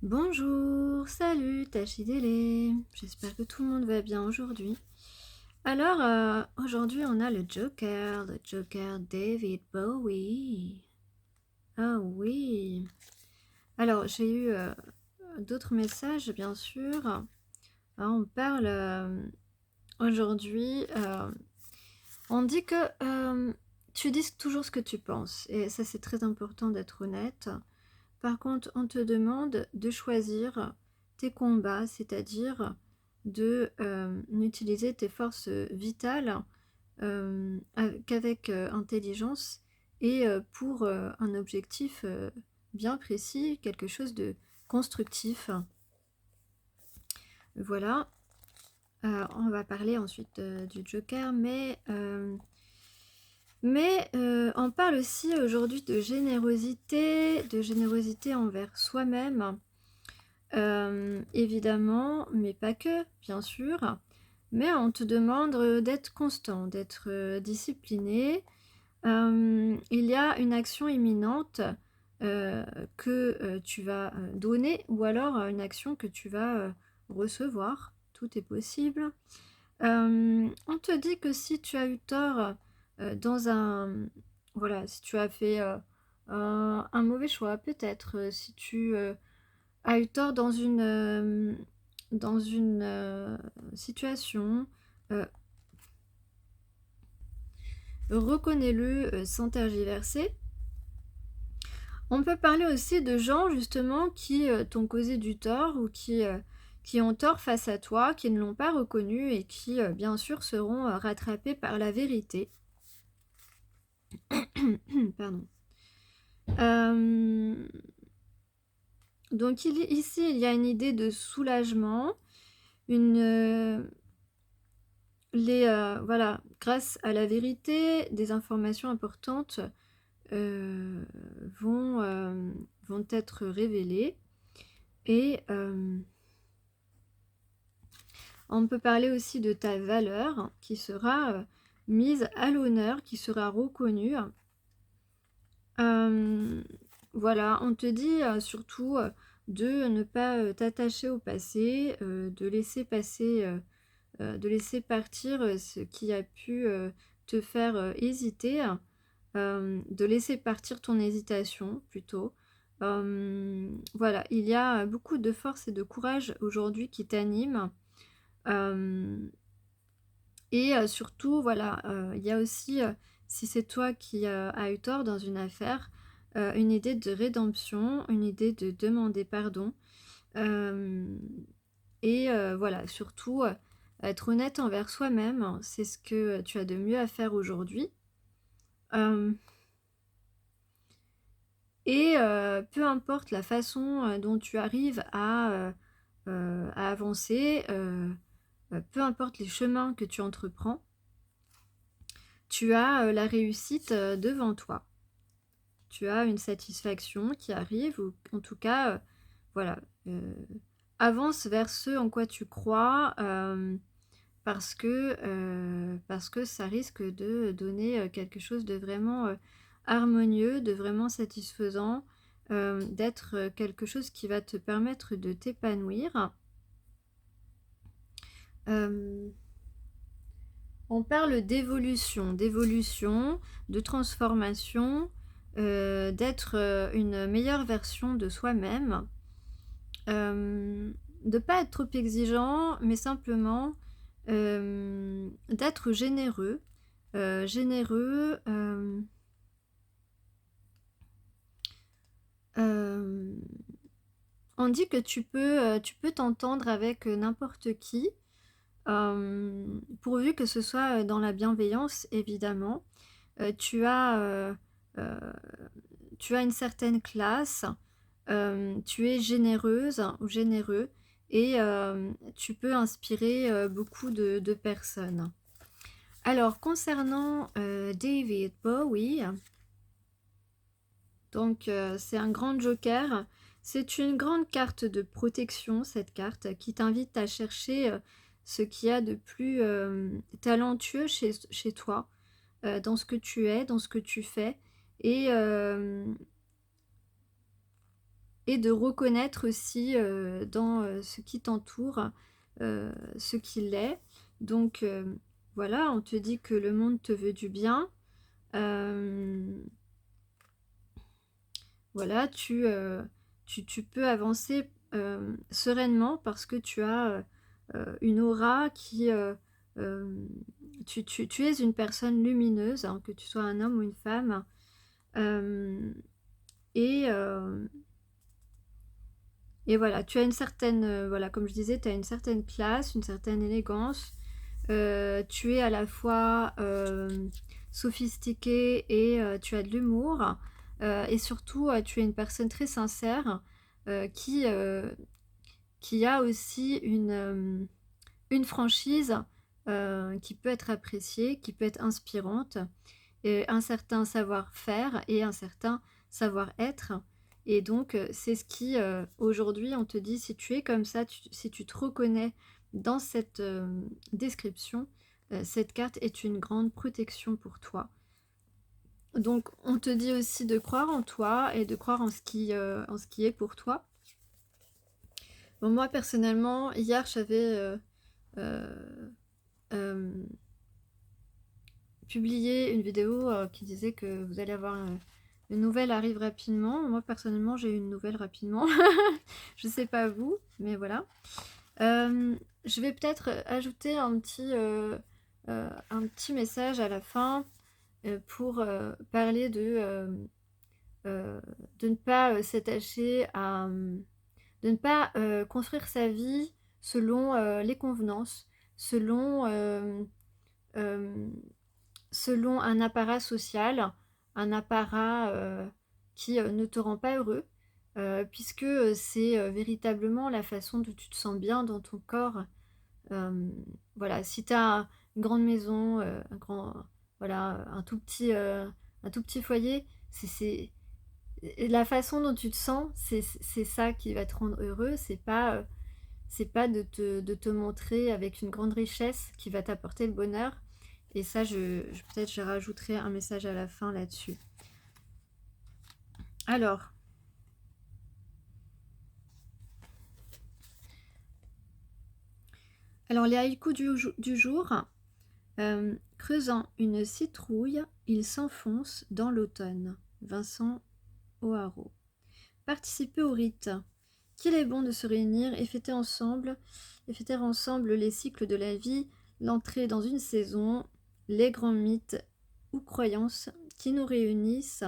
Bonjour, salut Tachidele, j'espère que tout le monde va bien aujourd'hui. Alors, aujourd'hui on a le Joker David Bowie. Ah oui. Alors, j'ai eu d'autres messages, bien sûr. On parle aujourd'hui, on dit que tu dis toujours ce que tu penses, et ça c'est très important d'être honnête. Par contre, on te demande de choisir tes combats, c'est-à-dire de n'utiliser tes forces vitales qu'avec intelligence et pour un objectif bien précis, quelque chose de constructif. Voilà. On va parler ensuite du Joker, mais on parle aussi aujourd'hui de générosité envers soi-même. Évidemment, mais pas que, bien sûr. Mais on te demande d'être constant, d'être discipliné. Il y a une action imminente que tu vas donner ou alors une action que tu vas recevoir. Tout est possible. On te dit que si tu as eu tort dans un... Voilà, si tu as fait un mauvais choix, peut-être, si tu a eu tort dans une situation, euh, reconnais-le sans tergiverser. On peut parler aussi de gens justement qui t'ont causé du tort ou qui ont tort face à toi, qui ne l'ont pas reconnu et qui bien sûr seront rattrapés par la vérité. Pardon. Donc ici, il y a une idée de soulagement, une, voilà, grâce à la vérité, des informations importantes euh, vont, euh, vont être révélées. Et on peut parler aussi de ta valeur qui sera mise à l'honneur, qui sera reconnue. Voilà, on te dit surtout de ne pas t'attacher au passé, de laisser passer, de laisser partir ce qui a pu te faire hésiter, de laisser partir ton hésitation plutôt. Voilà, il y a beaucoup de force et de courage aujourd'hui qui t'animent. Et surtout, voilà, il y a aussi, si c'est toi qui as eu tort dans une affaire, une idée de rédemption, une idée de demander pardon. Euh, et voilà, surtout, être honnête envers soi-même, c'est ce que tu as de mieux à faire aujourd'hui. Euh, et peu importe la façon dont tu arrives à avancer, peu importe les chemins que tu entreprends, tu as la réussite devant toi. Tu as une satisfaction qui arrive, ou en tout cas, voilà, euh, avance vers ce en quoi tu crois, parce que ça risque de donner quelque chose de vraiment harmonieux, de vraiment satisfaisant, d'être quelque chose qui va te permettre de t'épanouir. Euh, on parle d'évolution, de transformation, d'être une meilleure version de soi-même, de ne pas être trop exigeant, mais simplement d'être généreux. Généreux. Euh, on dit que tu peux t'entendre avec n'importe qui, pourvu que ce soit dans la bienveillance, évidemment. Tu as, tu as une certaine classe, tu es généreuse ou généreux et tu peux inspirer beaucoup de personnes. Alors, concernant David Bowie, donc c'est un grand joker. C'est une grande carte de protection, cette carte, qui t'invite à chercher ce qu'il y a de plus talentueux chez toi, dans ce que tu es, dans ce que tu fais. Et et de reconnaître aussi dans ce qui t'entoure ce qu'il est. Donc voilà, on te dit que le monde te veut du bien. Voilà, tu peux avancer sereinement parce que tu as une aura qui... tu es une personne lumineuse, hein, que tu sois un homme ou une femme. Euh, et, euh, et voilà, tu as une certaine... voilà, comme je disais, tu as une certaine classe, une certaine élégance. Tu es à la fois sophistiqué et tu as de l'humour. Et surtout, tu es une personne très sincère euh, qui, euh, qui a aussi une franchise qui peut être appréciée, qui peut être inspirante, et un certain savoir-faire et un certain savoir-être. Et donc, c'est ce qui, aujourd'hui, on te dit, si tu es comme ça, si tu te reconnais dans cette description, cette carte est une grande protection pour toi. Donc, on te dit aussi de croire en toi et de croire en ce qui est pour toi. Bon, moi, personnellement, hier, j'avais euh, euh, publié une vidéo qui disait que vous allez avoir une nouvelle arrive rapidement. Moi, personnellement, j'ai eu une nouvelle rapidement. Je sais pas vous, mais voilà. Je vais peut-être ajouter un petit message à la fin pour parler de ne pas s'attacher à... de ne pas construire sa vie selon les convenances, selon, euh, selon un apparat social, un apparat qui ne te rend pas heureux, puisque c'est véritablement la façon dont tu te sens bien dans ton corps. Euh, voilà, si tu as une grande maison, voilà, un tout petit foyer, la façon dont tu te sens, c'est ça qui va te rendre heureux. C'est pas de te montrer avec une grande richesse qui va t'apporter le bonheur. Et ça, peut-être je rajouterai un message à la fin là-dessus. Alors, les haïkus du jour. Creusant une citrouille, il s'enfonce dans l'automne. Vincent O'Haraud. Participer au rite. Qu'il est bon de se réunir et fêter ensemble les cycles de la vie, l'entrée dans une saison, les grands mythes ou croyances qui nous réunissent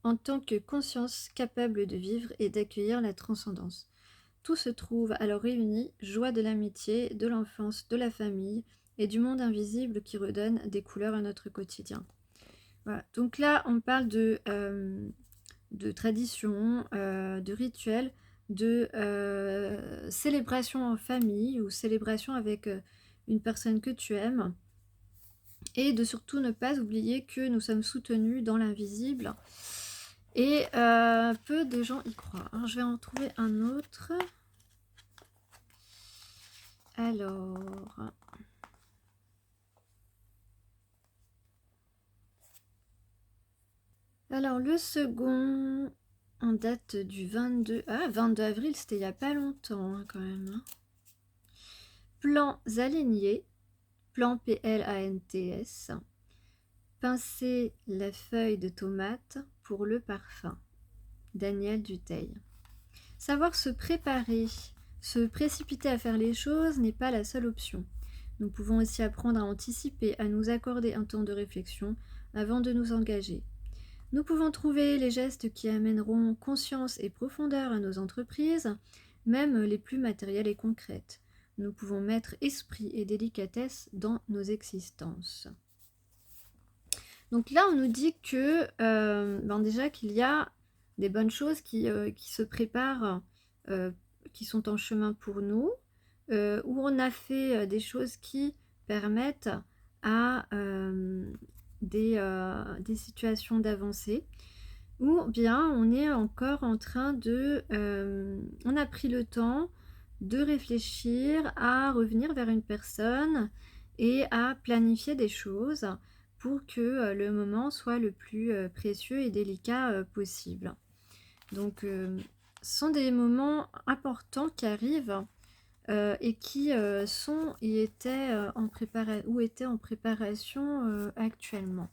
en tant que conscience capable de vivre et d'accueillir la transcendance. Tout se trouve alors réuni, joie de l'amitié, de l'enfance, de la famille et du monde invisible qui redonne des couleurs à notre quotidien. Voilà. Donc là, on parle de tradition, de rituels, de célébration en famille ou célébration avec une personne que tu aimes. Et de surtout ne pas oublier que nous sommes soutenus dans l'invisible. Et peu de gens y croient. Alors, je vais en trouver un autre. Alors le second en date du 22... Ah, 22 avril, c'était il n'y a pas longtemps hein, quand même. Hein. Plants alignés, plan PLANTS. Pincer la feuille de tomate pour le parfum. Daniel Dutheil. Savoir se préparer, se précipiter à faire les choses n'est pas la seule option. Nous pouvons aussi apprendre à anticiper, à nous accorder un temps de réflexion avant de nous engager. Nous pouvons trouver les gestes qui amèneront conscience et profondeur à nos entreprises, même les plus matérielles et concrètes. Nous pouvons mettre esprit et délicatesse dans nos existences. Donc là, on nous dit que déjà qu'il y a des bonnes choses qui se préparent, qui sont en chemin pour nous, où on a fait des choses qui permettent à des situations d'avancer, ou bien on est encore en train de... on a pris le temps de réfléchir à revenir vers une personne et à planifier des choses pour que le moment soit le plus précieux et délicat possible. Donc Ce sont des moments importants qui arrivent, et qui, sont et étaient, en préparation, actuellement.